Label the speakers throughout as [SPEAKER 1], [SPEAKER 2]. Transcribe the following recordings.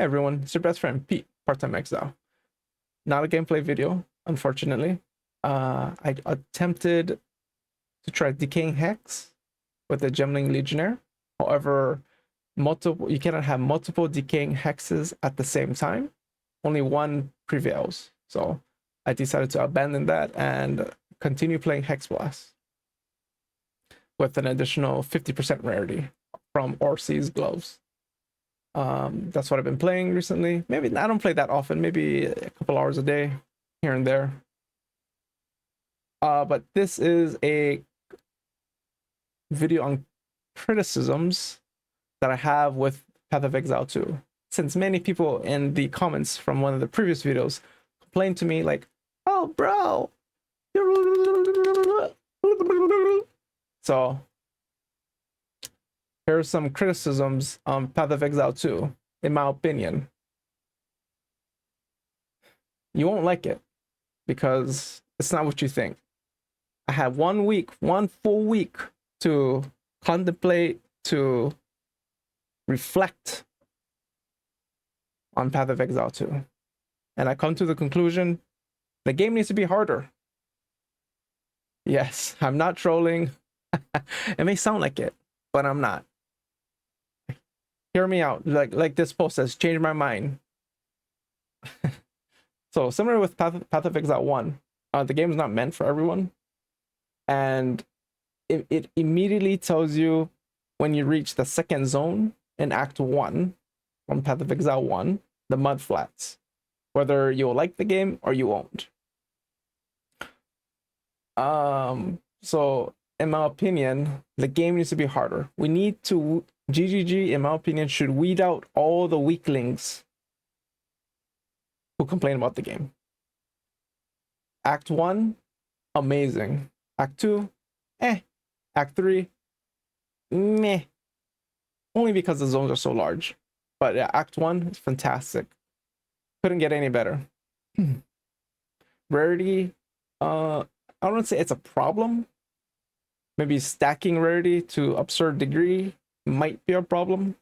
[SPEAKER 1] Everyone, it's your best friend, Pete, part-time exile. Not a gameplay video, unfortunately. I attempted to try Decaying Hex with the Gemling Legionnaire. However, you cannot have multiple Decaying Hexes at the same time. Only one prevails. So I decided to abandon that and continue playing Hexblast with an additional 50% rarity from Orsi's gloves. That's what I've been playing recently. Maybe I don't play that often, maybe a couple hours a day here and there. But this is a video on criticisms that I have with Path of Exile 2. Since many people in the comments from one of the previous videos complained to me like, oh bro, so here are some criticisms on Path of Exile 2, in my opinion. You won't like it because it's not what you think. I had 1 week, one full week to contemplate, to reflect on Path of Exile 2. And I come to the conclusion, the game needs to be harder. Yes, I'm not trolling. It may sound like it, but I'm not. Hear me out. Like this post says, change my mind. So similar with Path of Exile 1, the game is not meant for everyone. And it immediately tells you when you reach the second zone in Act 1 from Path of Exile 1, the mud flats, whether you'll like the game or you won't. So in my opinion, the game needs to be harder. We need to, GGG, in my opinion, should weed out all the weaklings who complain about the game. Act 1, amazing. Act 2, eh. Act 3, meh. Only because the zones are so large. But yeah, Act 1 is fantastic. Couldn't get any better. Rarity, I don't want to say it's a problem. Maybe stacking rarity to absurd degree might be a problem.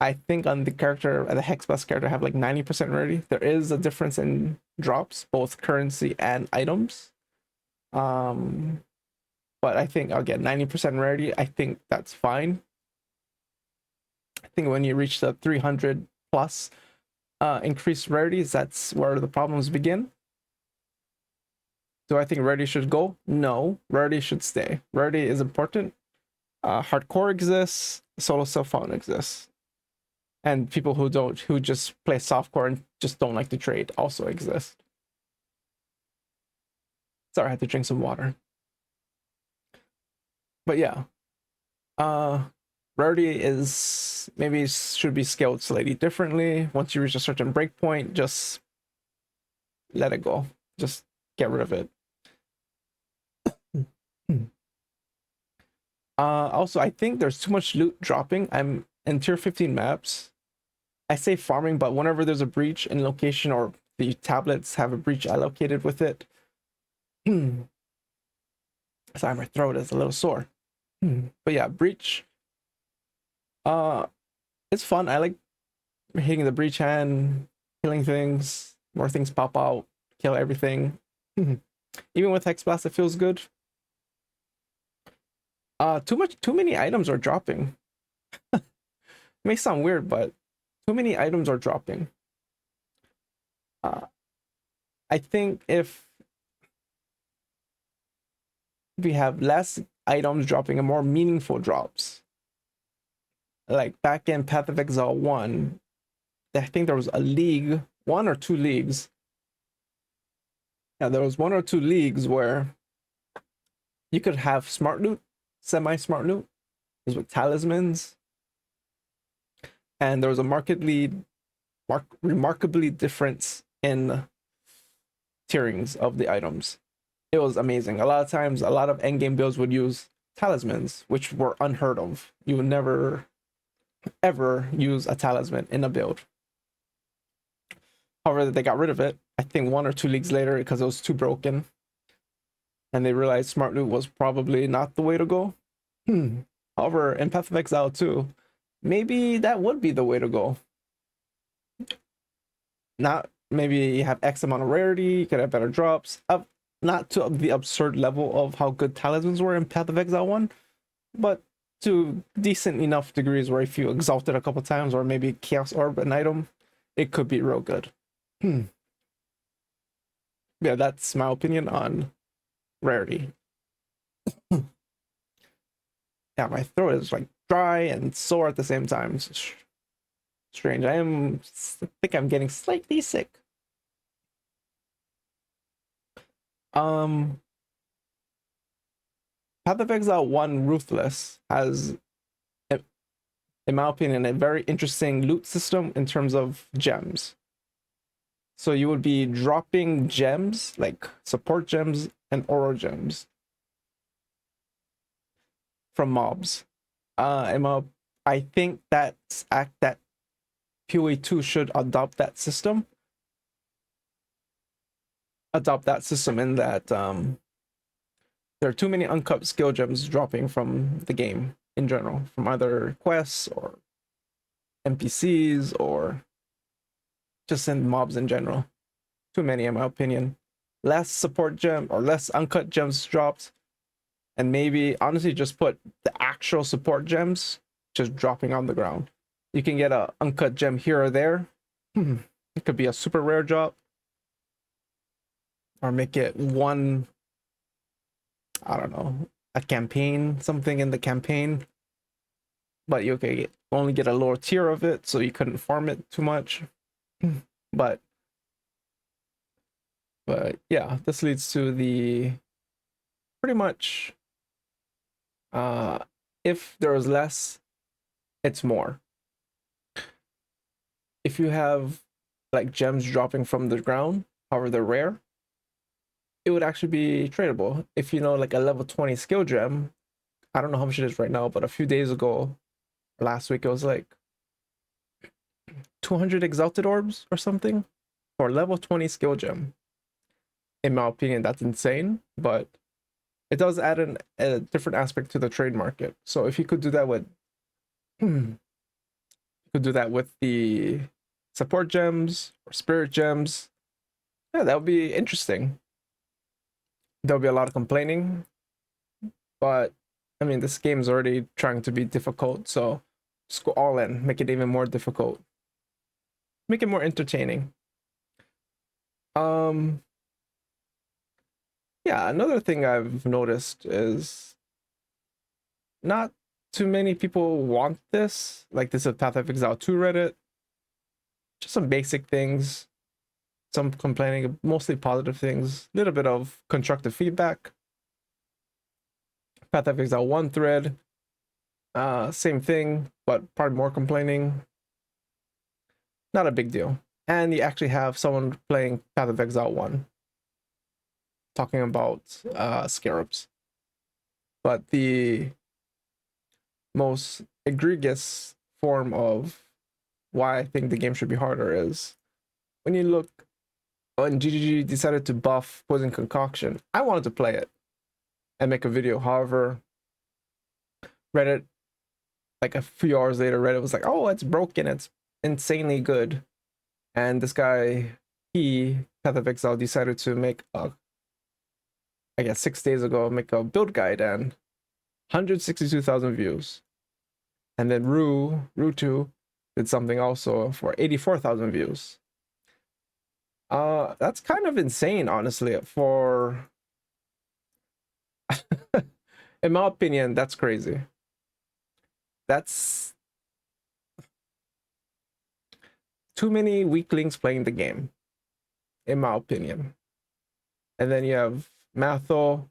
[SPEAKER 1] I think on the character, the Hexblast character, have like 90% rarity. There is a difference in drops, both currency and items. But I think I'll get 90% rarity. I think that's fine. I think when you reach the 300 plus increased rarities, that's where the problems begin. Do I think rarity should go? No, rarity should stay. Rarity is important. Hardcore exists, solo self-found exists. And people who just play softcore and just don't like to trade also exist. Sorry, I had to drink some water. But yeah, rarity is maybe should be scaled slightly differently. Once you reach a certain breakpoint, just let it go. Just get rid of it. Also, I think there's too much loot dropping. I'm in tier 15 maps. I say farming, but whenever there's a breach in location or the tablets have a breach allocated with it. Sorry, my throat is a little sore. But yeah, breach. It's fun. I like hitting the breach hand, killing things, more things pop out, kill everything. Even with Hexblast, it feels good. Too many items are dropping. It may sound weird, but too many items are dropping. I think if we have less items dropping and more meaningful drops, like back in Path of Exile 1, I think there was a league, 1 or 2 leagues. Yeah, there was 1 or 2 leagues where you could have smart loot, semi-smart loot, was with talismans, and there was a remarkably difference in tierings of the items. It was amazing. A lot of times, a lot of endgame builds would use talismans, which were unheard of. You would never, ever use a talisman in a build. However, they got rid of it, I think 1 or 2 leagues later, because it was too broken. And they realized smart loot was probably not the way to go. However, in Path of Exile 2, maybe that would be the way to go. Not maybe you have X amount of rarity, you could have better drops. Up, not to the absurd level of how good talismans were in Path of Exile 1, but to decent enough degrees where if you exalt it a couple times or maybe Chaos Orb an item, it could be real good. Yeah, that's my opinion on rarity. Yeah, my throat is like dry and sore at the same time. It's strange. I think I'm getting slightly sick. Path of Exile 1 Ruthless has, in my opinion, a very interesting loot system in terms of gems. So you would be dropping gems, like support gems and aura gems from mobs. I think that PoE 2 should adopt that system. In that there are too many uncut skill gems dropping from the game in general, from either quests or NPCs or just in mobs in general. Too many, in my opinion. Less support gem or less uncut gems dropped, and maybe honestly just put the actual support gems just dropping on the ground. You can get a uncut gem here or there. It could be a super rare drop, or make it one, I don't know, a campaign, something in the campaign, but you can only get a lower tier of it, so you couldn't farm it too much. But yeah, this leads to the pretty much if there is less, it's more. If you have like gems dropping from the ground, however they're rare, it would actually be tradable. If you know, like a level 20 skill gem, I don't know how much it is right now, but a few days ago, last week, it was like 200 exalted orbs or something for level 20 skill gem. In my opinion, that's insane, but it does add a different aspect to the trade market. So if you could do that with the support gems or spirit gems, yeah, that would be interesting. There'll be a lot of complaining, but I mean, this game's already trying to be difficult, so just go all in, make it even more difficult, make it more entertaining. Yeah, another thing I've noticed is not too many people want this. Like, this is Path of Exile 2 Reddit. Just some basic things, some complaining, mostly positive things, a little bit of constructive feedback. Path of Exile 1 thread, same thing, but probably more complaining. Not a big deal. And you actually have someone playing Path of Exile 1 talking about scarabs. But the most egregious form of why I think the game should be harder is when you look when GGG decided to buff Poison Concoction. I wanted to play it and make a video. However, Reddit, like a few hours later, Reddit was like, oh, it's broken, it's insanely good. And this guy, Path of Exile, decided to make I guess 6 days ago, make a build guide and 162,000 views. And then Ru2 did something also for 84,000 views. That's kind of insane, honestly. For in my opinion, that's crazy. That's too many weaklings playing the game, in my opinion. And then you have Matho,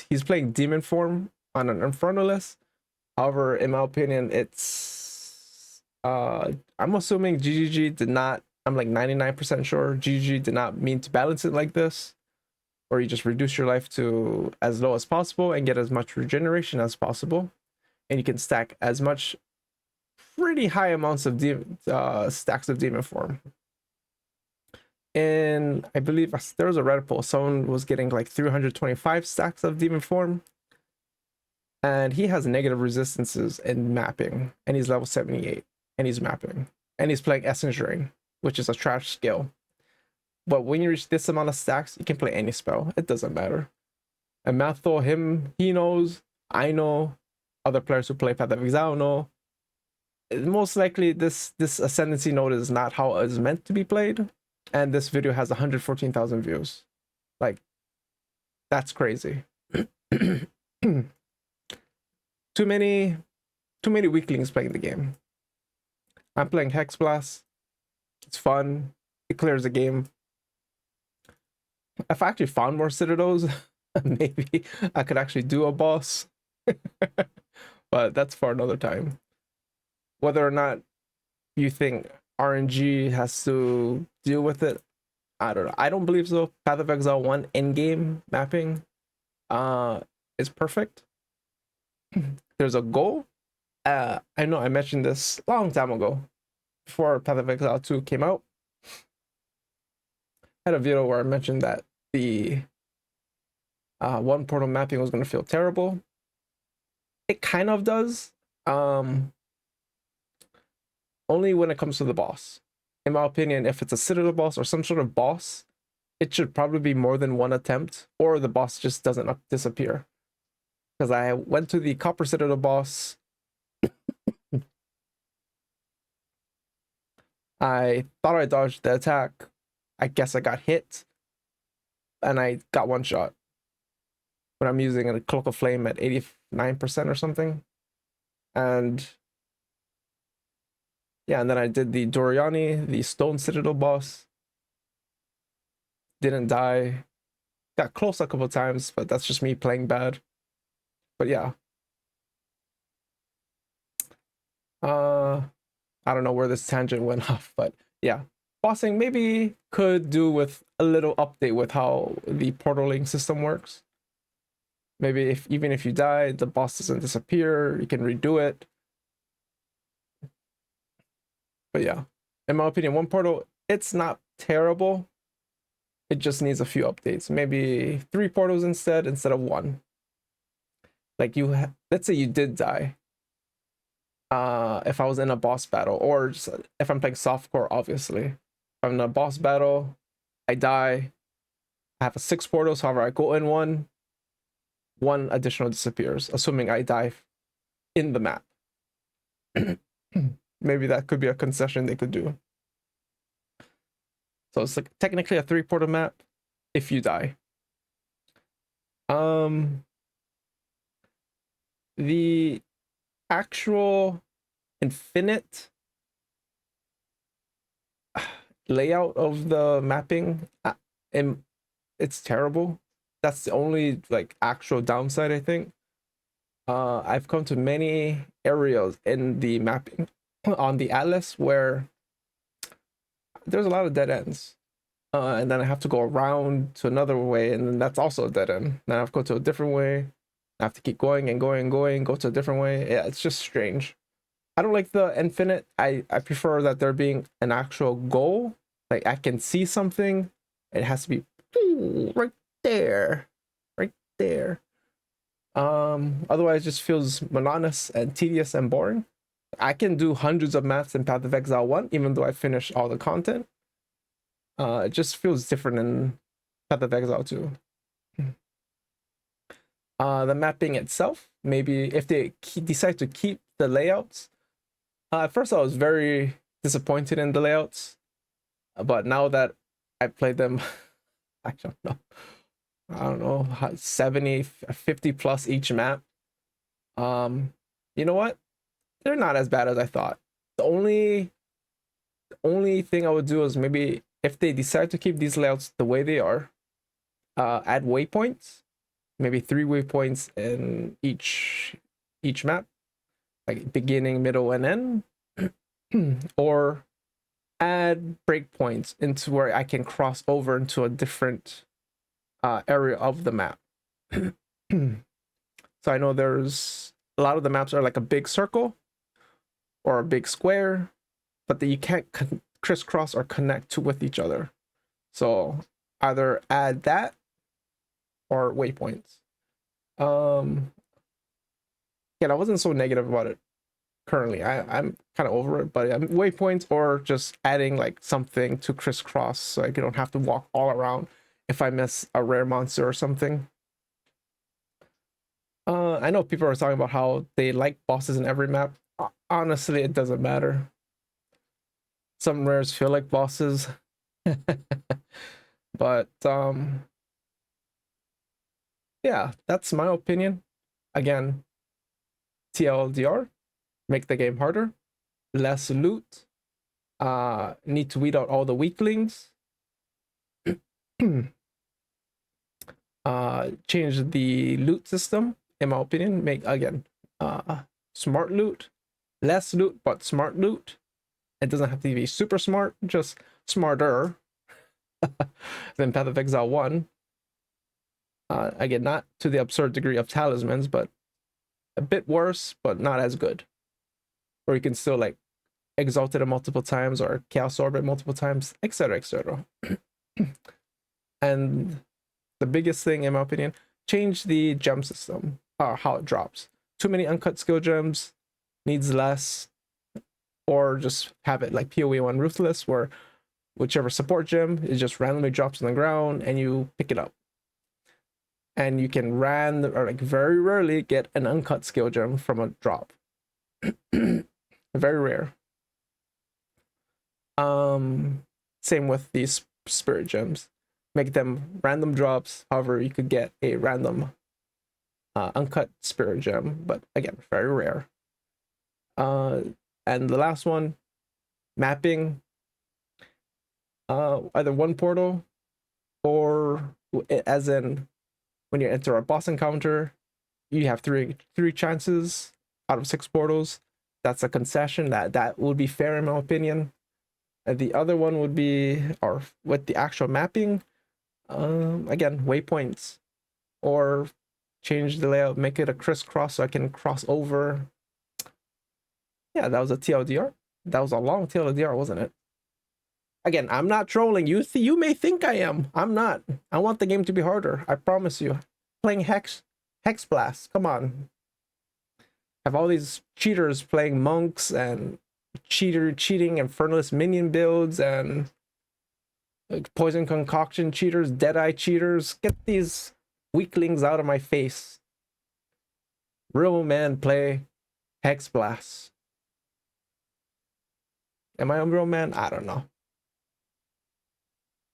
[SPEAKER 1] he's playing demon form on an Infernalist. However, in my opinion, it's I'm assuming GGG did not, I'm like 99% sure GGG did not mean to balance it like this, or you just reduce your life to as low as possible and get as much regeneration as possible, and you can stack as much pretty high amounts of stacks of demon form. And I believe there was a Reddit poll, someone was getting like 325 stacks of demon form, and he has negative resistances in mapping, and he's level 78, and he's mapping, and he's playing Essence Drain. which is a trash skill. But when you reach this amount of stacks, you can play any spell. It doesn't matter. And Mathol, he knows, I know, other players who play Path of Exile know. Most likely this Ascendancy node is not how it's meant to be played. And this video has 114,000 views. Like, that's crazy. Too many weaklings playing the game. I'm playing Hexblast. It's fun. It clears the game. If I actually found more Citadels, maybe I could actually do a boss. But that's for another time. Whether or not you think RNG has to deal with it, I don't know. I don't believe so. Path of Exile 1 in-game mapping is perfect. There's a goal. I know I mentioned this a long time ago, before Path of Exile 2 came out. I had a video where I mentioned that the one portal mapping was going to feel terrible. It kind of does. Only when it comes to the boss. In my opinion, if it's a Citadel boss or some sort of boss, it should probably be more than one attempt, or the boss just doesn't disappear. Because I went to the Copper Citadel boss. I thought I dodged the attack. I guess I got hit. And I got one shot. But I'm using a Cloak of Flame at 89% or something. And yeah, and then I did the Doriani, the Stone Citadel boss. Didn't die. Got close a couple times, but that's just me playing bad. But yeah. I don't know where this tangent went off, but yeah. Bossing maybe could do with a little update with how the portaling system works. Maybe even if you die, the boss doesn't disappear, you can redo it. But yeah, in my opinion, one portal, it's not terrible. It just needs a few updates. Maybe 3 portals instead of 1. Like let's say you did die. If I was in a boss battle, or just, if I'm playing softcore, obviously. If I'm in a boss battle, I die. I have a 6 portals, however, I go in one additional disappears, assuming I die in the map. Maybe that could be a concession they could do. So it's like technically a 3 portal map if you die. The actual infinite layout of the mapping, it's terrible. That's the only like actual downside, I think. I've come to many areas in the mapping on the Atlas where there's a lot of dead ends. And then I have to go around to another way, and then that's also a dead end. Then I have to go to a different way. I have to keep going and going and going, go to a different way. Yeah, it's just strange. I don't like the infinite. I prefer that there being an actual goal. Like I can see something. It has to be right there. Right there. Otherwise it just feels monotonous and tedious and boring. I can do hundreds of maps in Path of Exile 1, even though I finished all the content. It just feels different in Path of Exile 2. The mapping itself, maybe if they decide to keep the layouts. At first I was very disappointed in the layouts, but now that I played them, I don't know, 70, 50 plus each map. You know what? They're not as bad as I thought. The only thing I would do is maybe if they decide to keep these layouts the way they are, add waypoints, maybe 3 waypoints in each map, like beginning, middle, and end, or add breakpoints into where I can cross over into a different area of the map. So I know there's a lot of the maps are like a big circle or a big square, but that you can't crisscross or connect with each other. So either add that or waypoints. Again, I wasn't so negative about it. currently. I'm kind of over it, but waypoints or just adding like something to crisscross so I don't have to walk all around if I miss a rare monster or something. I know people are talking about how they like bosses in every map. Honestly, it doesn't matter. Some rares feel like bosses. But yeah, that's my opinion. Again, TLDR, make the game harder, less loot, need to weed out all the weaklings, change the loot system, in my opinion, make again smart loot, less loot but smart loot. It doesn't have to be super smart, just smarter than Path of Exile 1. Again, not to the absurd degree of talismans, but a bit worse, but not as good. Where you can still like exalt it multiple times or chaos orb it multiple times, etc., etc. And the biggest thing, in my opinion, change the gem system, how it drops. Too many uncut skill gems, needs less, or just have it like PoE 1 Ruthless, where whichever support gem, it just randomly drops on the ground and you pick it up. And you can or like very rarely get an uncut skill gem from a drop. Very rare. Same with these spirit gems. Make them random drops. However, you could get a random uncut spirit gem, but again, very rare. And the last one, mapping. Either one portal, or as in when you enter a boss encounter, you have three chances out of 6 portals. That's a concession that would be fair in my opinion. And the other one would be, or with the actual mapping, again, waypoints, or change the layout, make it a crisscross so I can cross over. Yeah, that was a TLDR. That was a long TLDR, wasn't it? Again, I'm not trolling you. You may think I am. I'm not. I want the game to be harder. I promise you. Playing Hexblast. Come on. Have all these cheaters playing monks and cheating infernalist minion builds and like poison concoction cheaters, deadeye cheaters. Get these weaklings out of my face. Real man play Hexblast. Am I a real man? I don't know.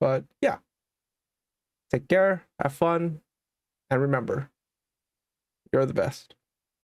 [SPEAKER 1] But yeah. Take care, have fun, and remember, you're the best.